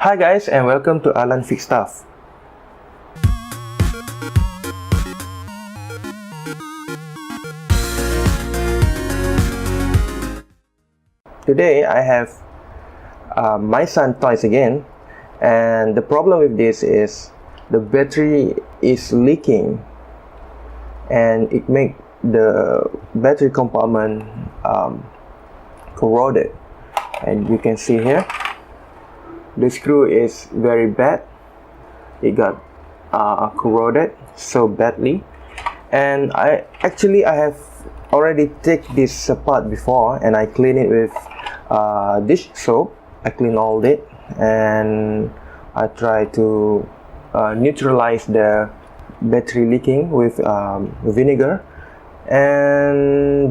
Hi guys, and welcome to Arlan Fix Stuff. Today I have my son toys again, and the problem with this is the battery is leaking and it makes the battery compartment corroded. And you can see here the screw is very bad. It got corroded so badly, and I have already taken this apart before, and I clean it with dish soap. I clean all it, and I try to neutralize the battery leaking with vinegar,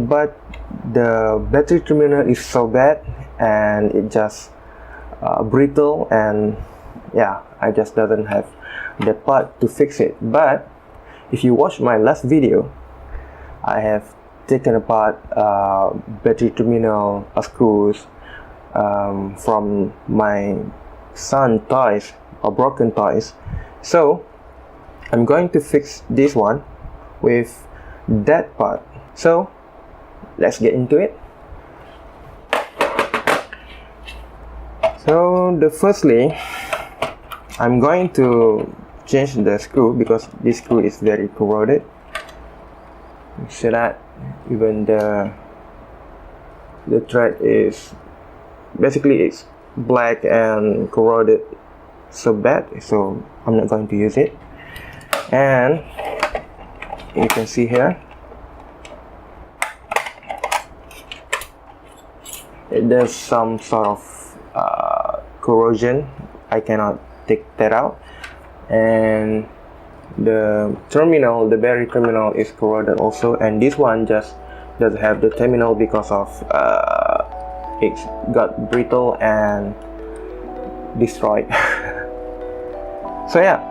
but the battery terminal is so bad and it just brittle, and yeah, I just doesn't have the part to fix it. But if you watch my last video, I have taken apart battery terminal screws from my son toys or broken toys. So I'm going to fix this one with that part. So let's get into it. So firstly, I'm going to change the screw because this screw is very corroded. You see that even the thread is basically it's black and corroded so bad, so I'm not going to use it. And you can see here there's some sort of corrosion. I cannot take that out, and the battery terminal is corroded also, and this one just doesn't have the terminal because of it got brittle and destroyed. So yeah,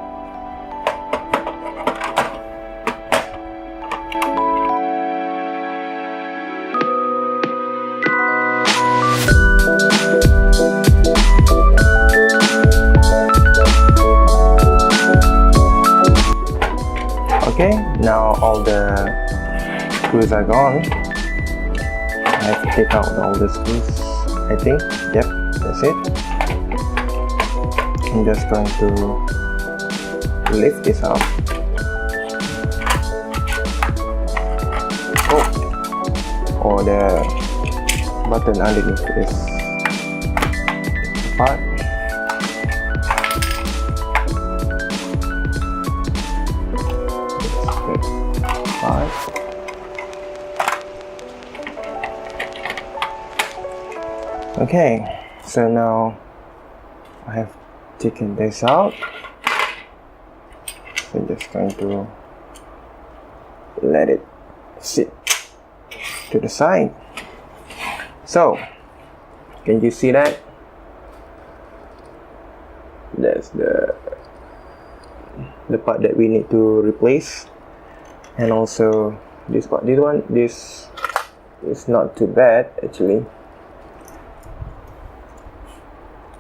okay, now all the screws are gone. I have to take out all the screws, I think. Yep, that's it. I'm just going to lift this up. Oh, the button underneath this part. Okay, so now I have taken this out. So I'm just going to let it sit to the side. So can you see that? That's the part that we need to replace. And also this part, this is not too bad actually.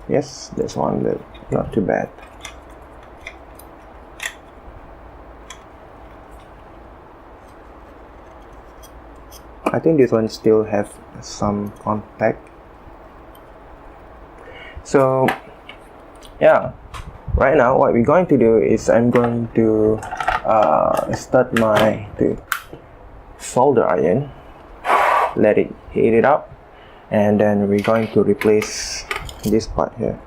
Yes, this one, that not too bad. I think this one still have some contact. So yeah, right now what we're going to do is I'm going to start my solder iron, let it heat it up, and then we're going to replace this part here.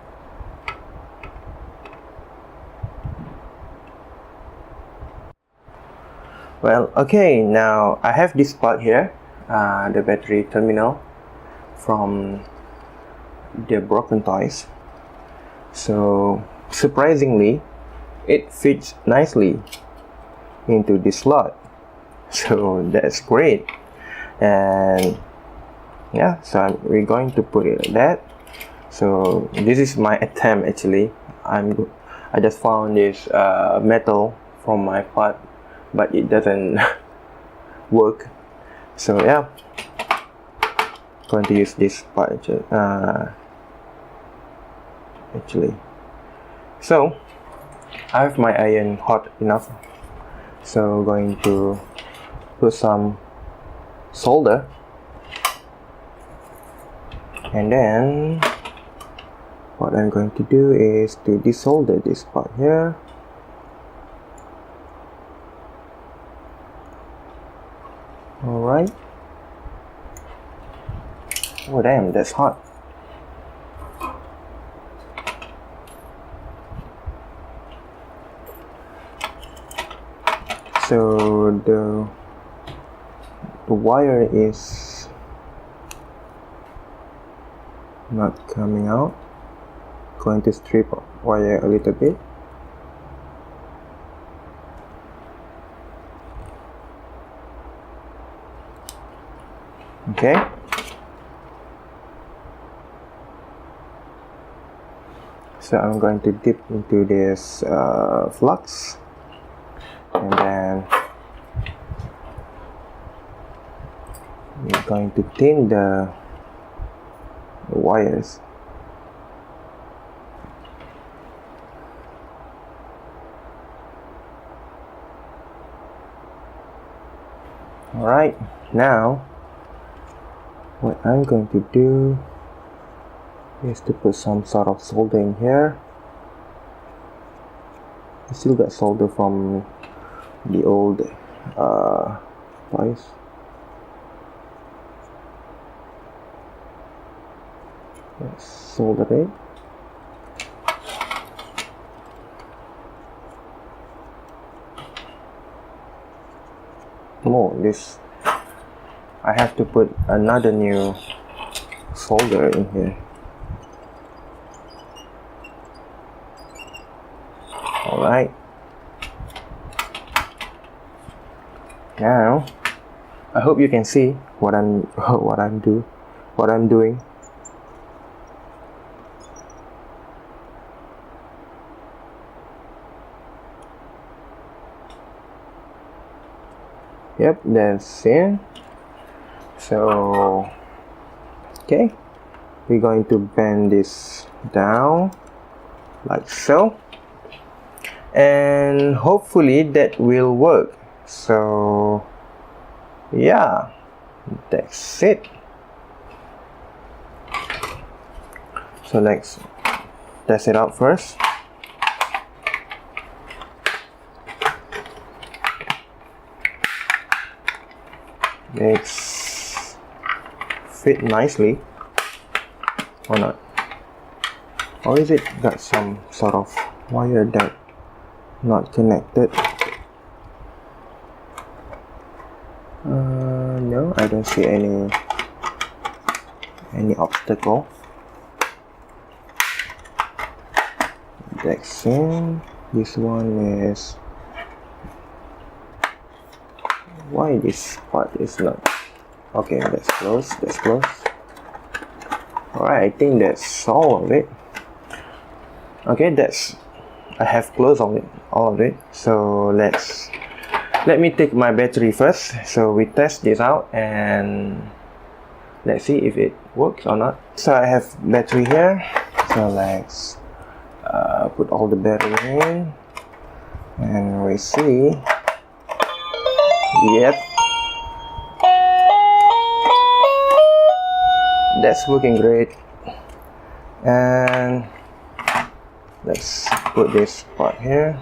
Well, okay, now I have this part here, the battery terminal from the broken toys. So surprisingly, it fits nicely into this slot, so that's great. And yeah, so we're going to put it like that. So this is my attempt actually. I just found this metal from my part, but it doesn't work. So yeah, going to use this part actually. So I have my iron hot enough, so going to put some solder, and then what I'm going to do is to desolder this part here. Alright. Oh damn, that's hot. So the wire is not coming out. Going to strip wire a little bit. Okay. So I'm going to dip into this flux, and then we're going to thin the wires. Alright, now what I'm going to do is to put some sort of solder in here. I still got solder from the old toys. Let's solder it. Oh, this I have to put another new solder in here. Alright. Now I hope you can see what I'm doing. Yep, that's it. So okay, we're going to bend this down like so, and hopefully that will work. So yeah, that's it. So let's test it out first. It's fit nicely or not, or is it got some sort of wire that not connected? No, I don't see any obstacle. That's in. This one is, why this part is not okay? That's close. Alright, I think that's all of it. Okay, that's, I have closed all of it. So let me take my battery first. So we test this out and let's see if it works or not. So I have battery here. So let's put all the battery in, and we see. Yep, that's working great. And let's put this part here.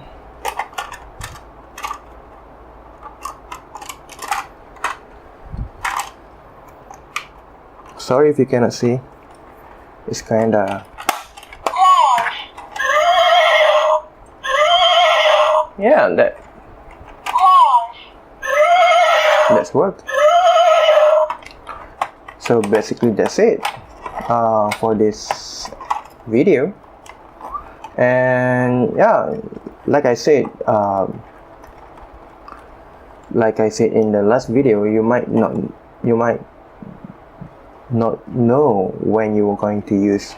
Sorry if you cannot see, it's kinda, yeah, that's worked. So basically that's it for this video. And yeah, like I said in the last video, you might not know when you are going to use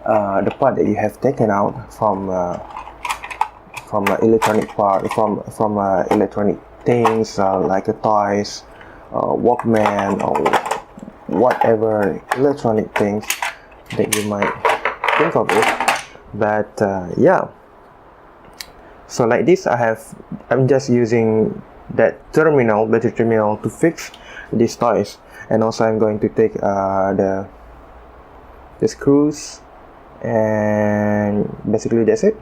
the part that you have taken out from electronic part, from electronic things like a toys, Walkman, or whatever electronic things that you might think of it. But yeah, So like this, I'm just using that battery terminal to fix these toys, and also I'm going to take the screws, and basically that's it.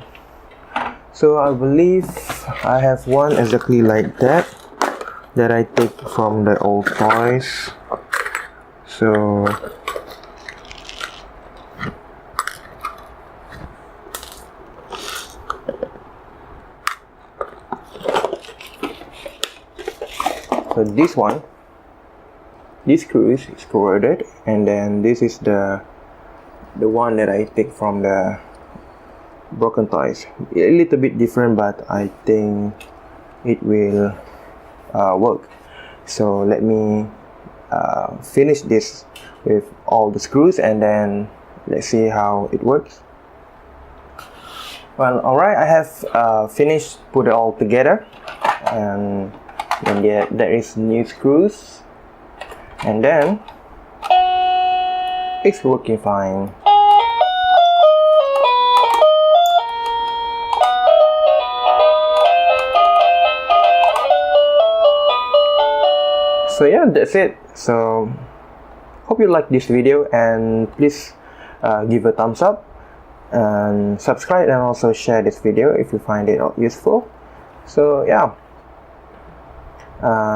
So I believe I have one exactly like that I take from the old toys. So this screw is corroded, and then this is the one that I take from the broken toys. A little bit different, but I think it will work. So let me finish this with all the screws, and then let's see how it works. Well, alright, I have finished put it all together, and then there is new screws, and then it's working fine. So yeah, that's it. So hope you like this video, and please give a thumbs up and subscribe, and also share this video if you find it useful. So yeah,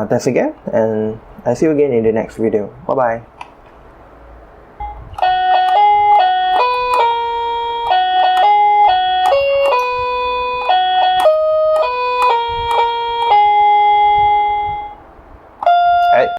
thanks again, and I see you again in the next video. Bye bye.